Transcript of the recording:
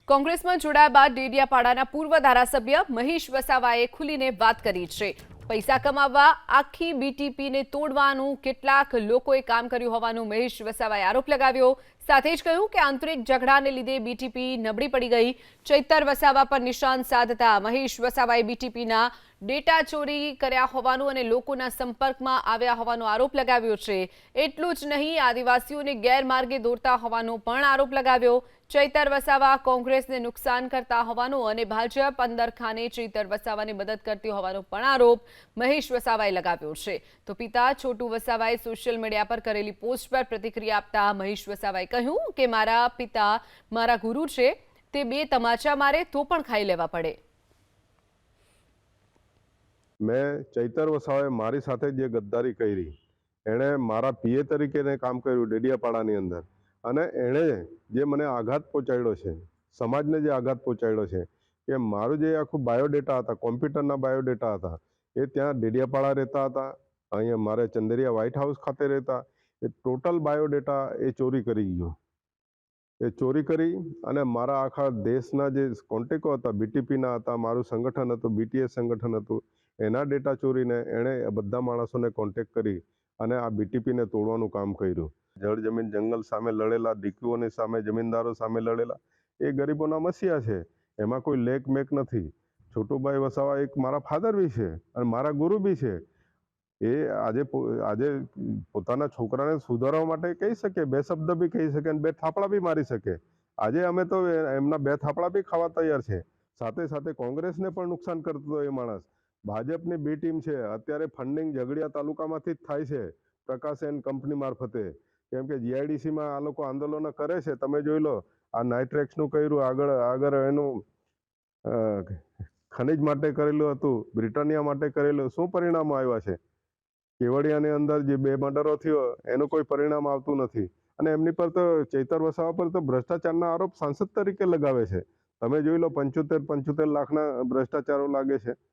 કોંગ્રેસમાં જોડાયા બાદ ડેડિયાપાડાના પૂર્વ ધારાસભ્ય મહેશ વસાવાએ ખુલીને વાત કરી છે. પૈસા કમાવવા આખી બીટીપીને તોડવાનું કેટલાક લોકોએ કામ કર્યું હોવાનું મહેશ વસાવાએ આરોપ લગાવ્યો. સાથે જ કહ્યું કે આંતરિક ઝઘડાને લીધે બીટીપી નબળી પડી ગઈ. ચૈતર વસાવા પર નિશાન સાધતા મહેશ વસાવાએ બીટીપીના ડેટા ચોરી કર્યા હોવાનું અને લોકોના સંપર્કમાં આવ્યા હોવાનો આરોપ લગાવ્યો છે. એટલું જ નહીં, આદિવાસીઓને ગેરમાર્ગે દોરતા હોવાનો પણ આરોપ લગાવ્યો. ચૈતર વસાવા કોંગ્રેસને નુકસાન કરતા હોવાનો અને ભાજપ અંદર ખાને ચૈતર વસાવાને મદદ કરતી હોવાનો પણ આરોપ મહેશ વસાવાએ લગાવ્યો છે. તો પિતા છોટુ વસાવાએ સોશિયલ મીડિયા પર કરેલી પોસ્ટ પર પ્રતિક્રિયા આપતા મહેશ વસાવાએ કહ્યું કે મારા પિતા મારા ગુરુ છે, તે બે તમાચા મારે તો પણ ખાઈ લેવા પડે. મેં ચૈતર વસાવાએ મારી સાથે જે ગદ્દારી કરી, એણે મારા પીએ તરીકે કામ કર્યું ડેડિયાપાડાની અંદર, અને એણે જે મને આઘાત પહોંચાડ્યો છે, સમાજને જે આઘાત પહોંચાડ્યો છે, કે મારું જે આખું બાયોડેટા હતા, કોમ્પ્યુટરના બાયોડેટા હતા, એ ત્યાં ડેડિયાપાડા રહેતા હતા, અહીંયા મારે ચંદેરિયા વ્હાઇટ હાઉસ ખાતે રહેતા, એ ટોટલ બાયોડેટા એ ચોરી કરી ગયો. એ ચોરી કરી અને મારા આખા દેશના જે કોન્ટેક્ટો હતા, બીટીપીના હતા, મારું સંગઠન હતું, બીટીએસ સંગઠન હતું, એના ડેટા ચોરીને એણે બધા માણસોને કોન્ટેક્ટ કરી અને આ બીટીપીને તોડવાનું કામ કર્યું. જળ જમીન જંગલ સામે લડેલા, ડીક્યુઓની સામે, જમીનદારો સામે લડેલા, એ ગરીબોના મસીહા છે. એમાં કોઈ લેક મેક નથી. છોટુભાઈ વસાવા એક મારા ફાધર બી છે અને મારા ગુરુ બી છે. એ આજે પોતાના છોકરાને સુધારવા માટે કહી શકે, બે શબ્દ બી કહી શકે અને બે થાપડા બી મારી શકે. આજે અમે તો એમના બે થાપડા બી ખાવા તૈયાર છે. સાથે સાથે કોંગ્રેસને પણ નુકસાન કરતો એ માણસ. ભાજપની બી ટીમ છે, અત્યારે ફંડિંગ ઝઘડિયા તાલુકામાંથી જ થાય છે, પ્રકાશ એન્ડ કંપની મારફતે. કેમ કે જીઆઈડીસીમાં આ લોકો આંદોલનો કરે છે. તમે જોઈ લો, આ નાઇટ્રેક્સનું કર્યું, આગળ એનું ખનિજ માટે કરેલું હતું, બ્રિટાનિયા માટે કરેલું. શું પરિણામો આવ્યા છે? કેવડિયાની અંદર જે 2 મર્ડરો થયો, એનું કોઈ પરિણામ આવતું નથી. અને એમની પર તો ચૈતર વસાવા પર તો ભ્રષ્ટાચારના આરોપ સાંસદ તરીકે લગાવે છે. તમે જોઈ લો, 75 લાખના ભ્રષ્ટાચારો લાગે છે.